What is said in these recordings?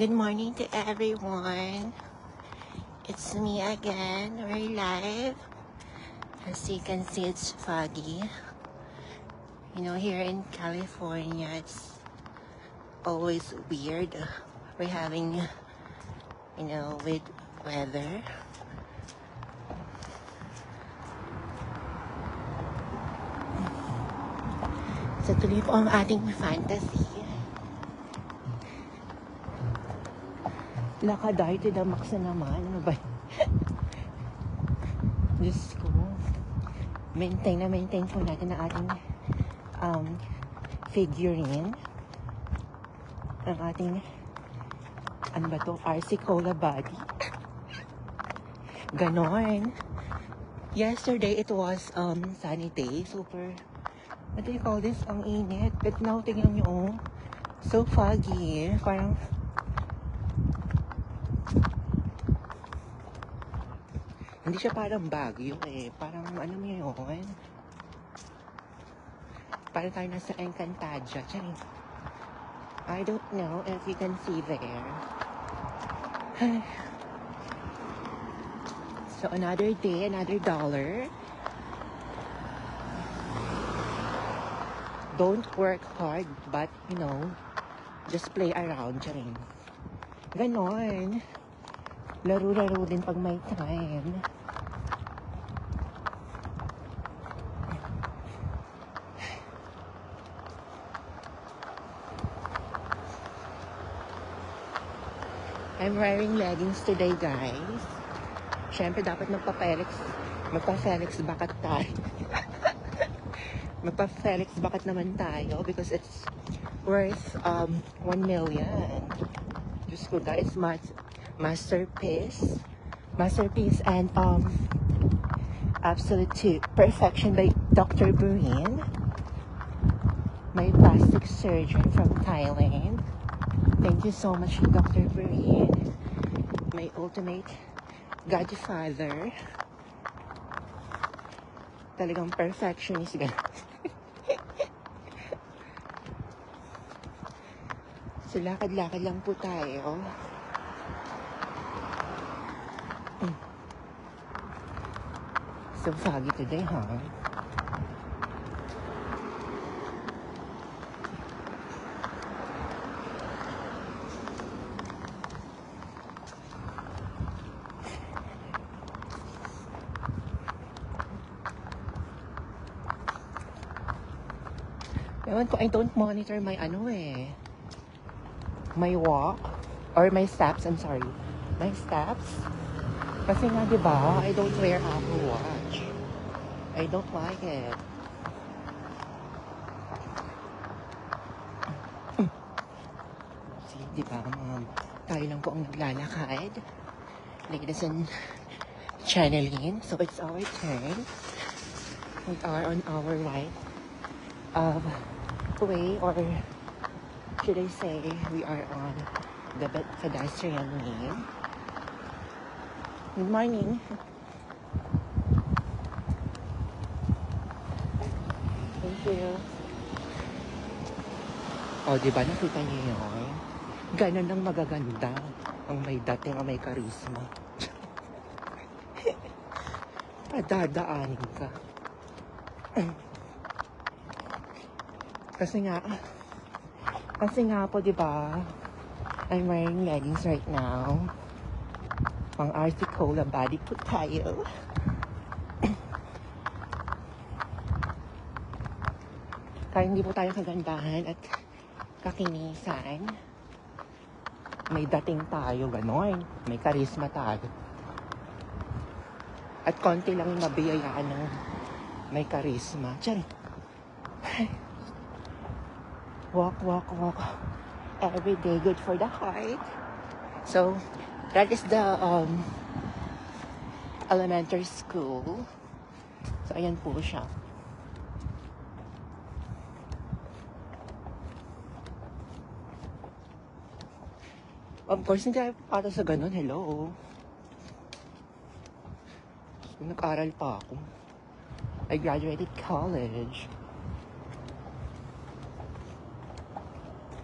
Good morning to everyone. It's me again. We're live. As you can see, it's foggy. You know, here in California, it's always weird. We're having, with weather. So tuloy po ang ating fantasy. Lakadar to the max na naman. Ano ba? Diyos ko. Maintain po natin ang ating figurine. Ang ating, ano ba to? RC Cola body. Ganon. Yesterday, it was sunny day. Super, what do you call this? Ang init. But now, tingnan nyo, so foggy. Parang, hindi siya parang bagyo eh. Parang ano mo yun? Parang tayo nasa Encantadia. I don't know if you can see there. So another day, another dollar. Don't work hard, but just play around. Ganon. Laro-laro din pag may time. I'm wearing leggings today, guys. Siyempre, dapat magpa-Felix bakat tayo. Magpa-Felix bakat naman tayo because it's worth 1 million. Diyos ko, guys, masterpiece and absolute perfection by Dr. Burin, my plastic surgeon from Thailand. Thank you so much, Dr. Burin, my ultimate godfather. Talagang perfectionist, guys. So, lakad-lakad lang po tayo. So foggy today, huh? Ewan ko, I don't monitor my my walk or my steps, I'm sorry. My steps. Kasi nga, diba, I don't wear Apple Watch. I don't like it. See, diba, tayo lang po ang naglalakad. Ladies and channeling. So, it's our turn. We are on our right way, or should I say, we are on the pedestrian lane. Good morning. Thank you. O, diba, nakita niyo yun? Ganon ang magaganda. Ang may dating, ang may karisma. Padadaanin ka. Kasi nga po, diba, I'm wearing leggings right now. Pang RC Cola body po tayo. Kaya hindi po tayo kagandahan at kakinisan. May dating tayo, ganon. May karisma tayo. At konti lang yung mabiyayaan ng may karisma. Walk. Every day, good for the heart. So, that is the elementary school. So, ayan po siya. Of course, hindi tayo para sa ganun. Hello. Nag-aral pa ako. I graduated college.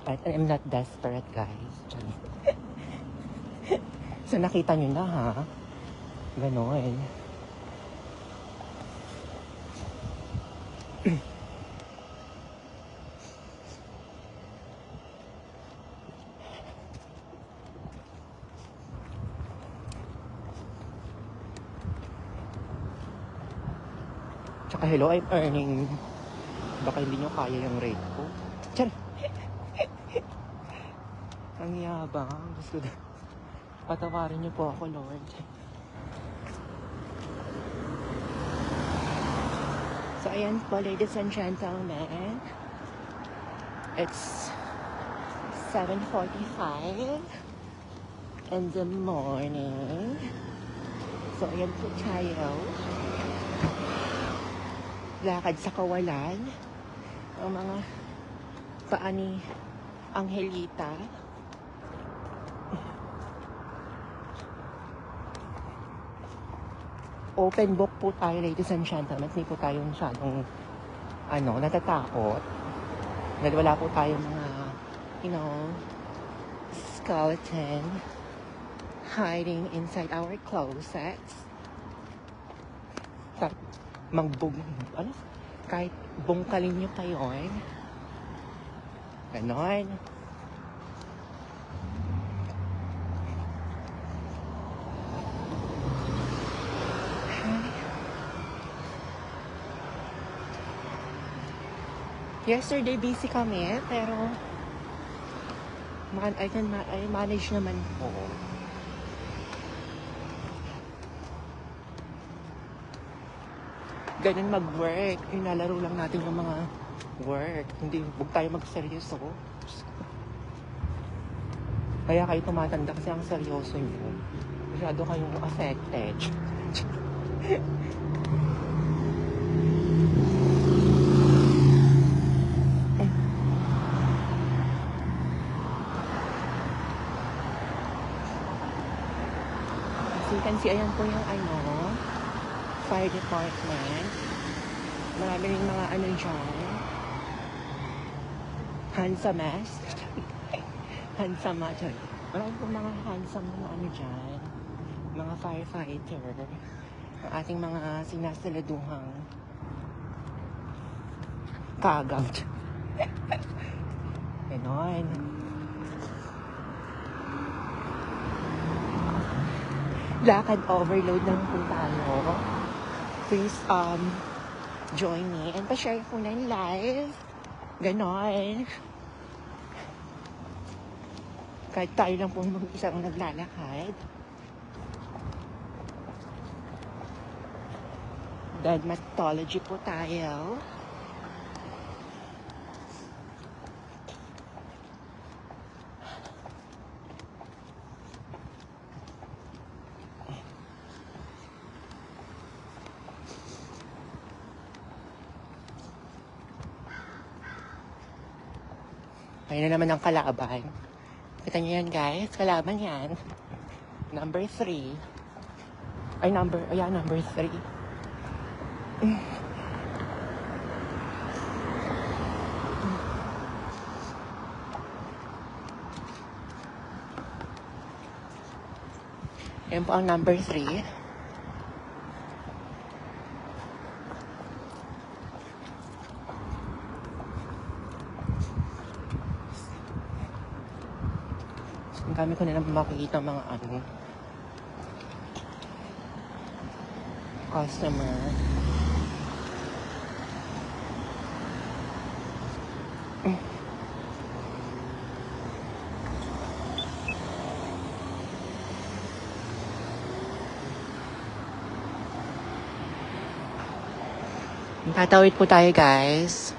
But I'm not desperate, guys. So nakita nyo na ha. Ganon. Tsaka hello, I'm earning. Baka hindi nyo kaya yung rate ko. Tiyar! Ang yabang. Gusto na. Patawarin niyo po ako, Lord. So, ayan po, ladies and gentlemen. It's 7:45 in the morning. So, ayan po tayo. Lakad sa kawalan. Ang mga paa ni Angelita. Open book po tayo, ladies and gentlemen. Hindi po tayo masyadong natatakot. Dahil wala po tayong mga, skeleton hiding inside our closets. Kahit bungkalin nyo kayo, ganon. Yesterday busy kami, pero I manage naman po. Ganun mag-work. Inalaro lang natin yung mga work. Hindi, huwag tayo mag-seryoso. Kaya kayo tumatanda kasi ang seryoso nyo. Masyado kayong affected. As you can see, ayan po yung fire department. Marami rin mga dyan. Handsome. Handsome dyan. Marami po mga handsome na dyan. Mga firefighter. Ang ating mga sinasaladuhang kagaw. Ganon. Lakad overload lang po tayo. Please, join me and pa-share po na yung live. Ganon. Kahit tayo lang po mag-isang naglalakad. Dermatology po tayo. Ayun na naman ang kalaban. Kita niyo yan, guys. Kalaban yan. Number 3. Number 3. Yan po ang number 3. Ang dami ko na lang makikita mga customer. Tatawid po tayo, guys.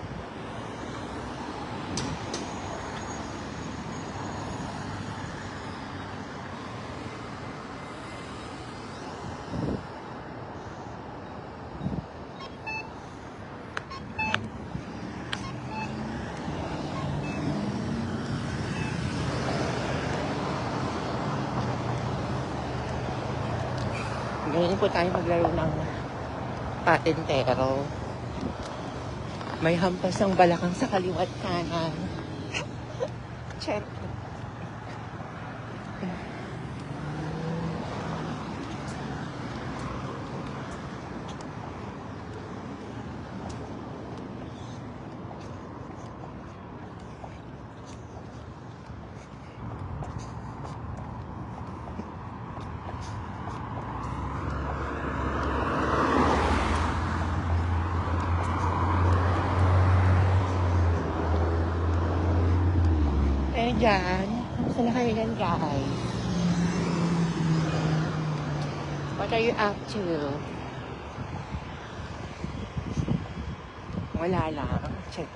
Ngayon po tayo maglaro ng patintero. May hampas ang balakang sa kaliwat kanan. Check. kayo dyan? Kamusta na kayo dyan, guys? What are you up to? Wala lang. Check.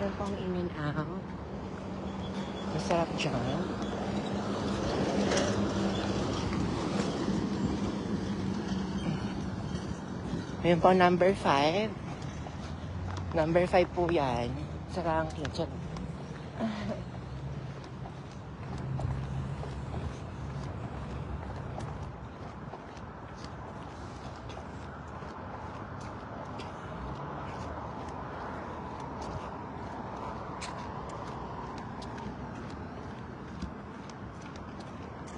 Meron pang in and out. Masarap dyan. Meron pang number 5. Number 5 po yan. Sa ranking. Check.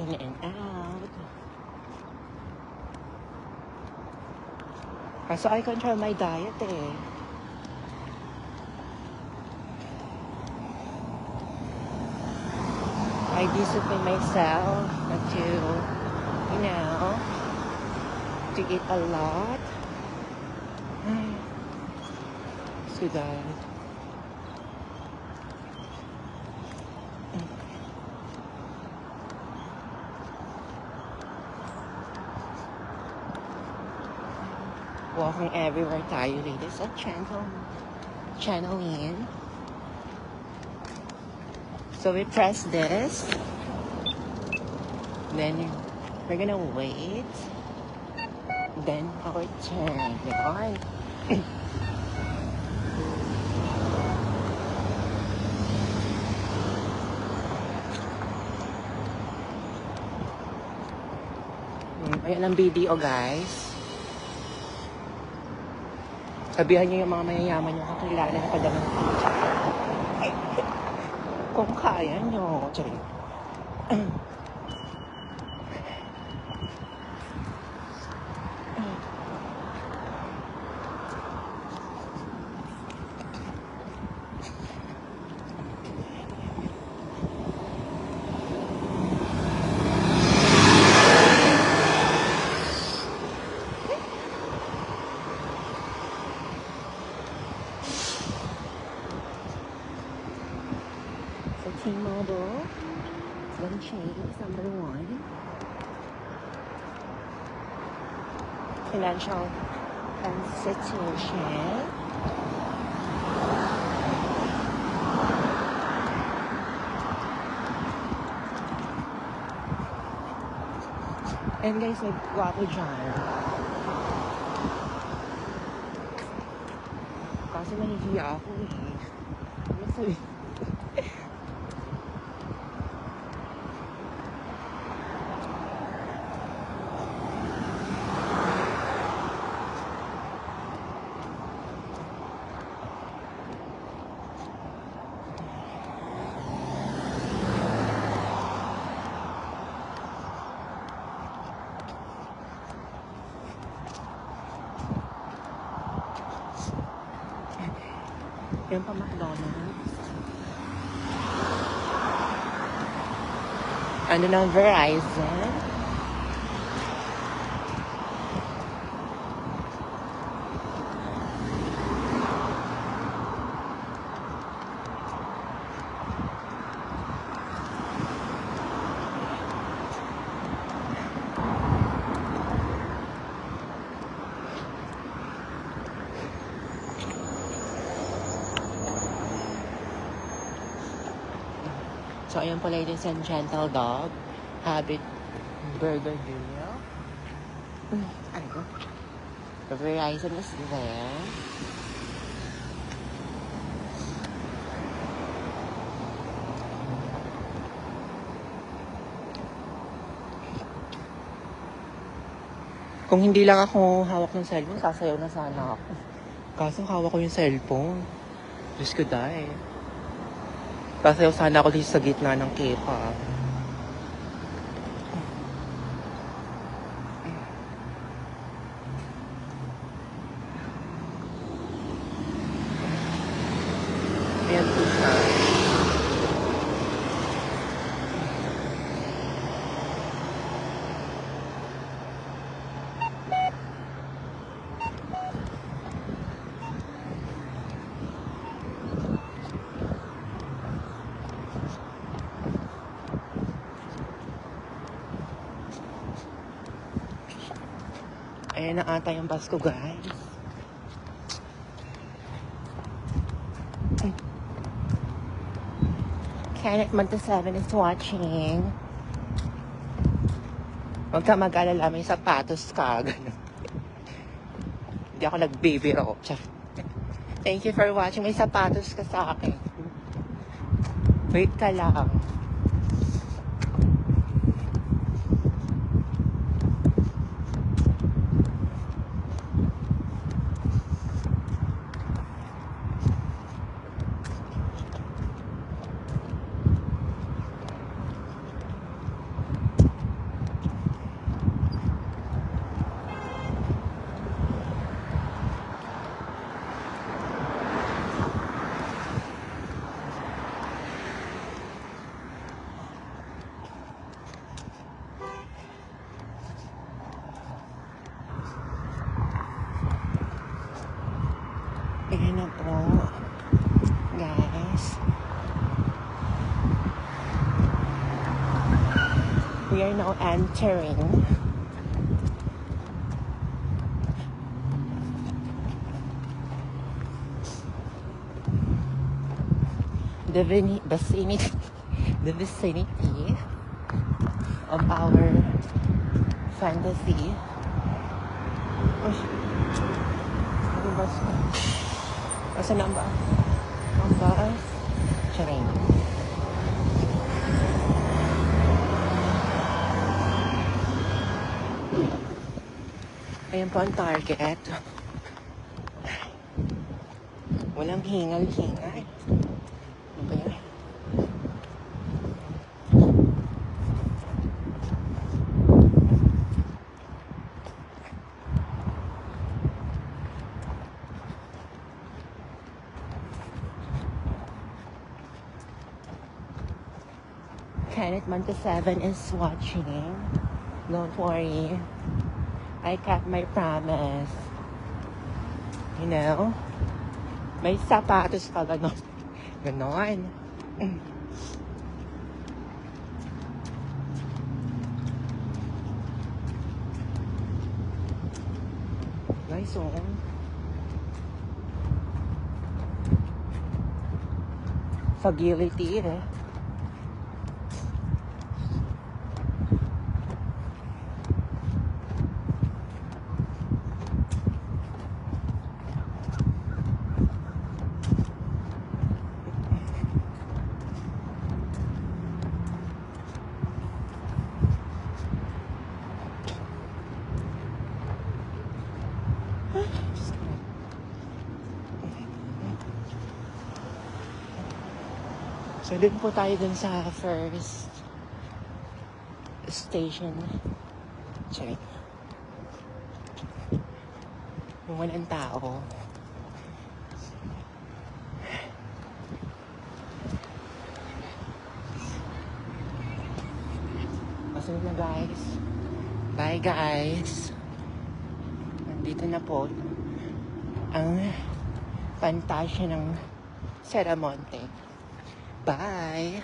In and out. Kaso I control my diet eh. I discipline myself not to, you know, to eat a lot. So that walking everywhere tayo, ladies and channeling. So we press this. Then we're gonna wait. Then our turn. Ganon. Ayan ang video, guys. Sabihan niyo yung mga mayayaman yung kakilala na padalang kung kaya nyo. Sorry. T-Mobile, one change, number 1. Financial institution. And guys, may gwapo dyan. Kasi nahihiya ako eh. Ano sabi? Yan pa McDonald's. Ano ng Verizon? So, ayan po, ladies and gentle dog. Habit Burger Deal. Ano? The Verizon is there. Kung hindi lang ako hawak ng cellphone, sasayaw na sana ako. Kaso hawak ko yung cellphone. Diyos ko dahil. Sasayaw sana ako dito sa gitna ng K-pop. Ayan na ata yung bus ko, guys. Kenneth Monteseven is watching. Huwag ka mag-alala, may sapatos ka. Ganun. Hindi ako nagbibiro. Thank you for watching. May sapatos ka sa akin. Wait ka lang. Ayan na po, guys. We are now entering the vicinity of our fantasy. Ano ba? Asa na ba? Ang bus? Charing. Ayan po ang target. Walang hingal-hingal. Ano ba yan? Kenneth Monteseven is watching. Don't worry. I kept my promise. You know? May sapatos ka ganon. Ganon. Nice one. Fagility eh. So, dun po tayo dun sa first station. Sorry. Yung walang tao. Masunod na, guys. Bye, guys. Nandito na po ang Fantasia ng Serramonte. Bye!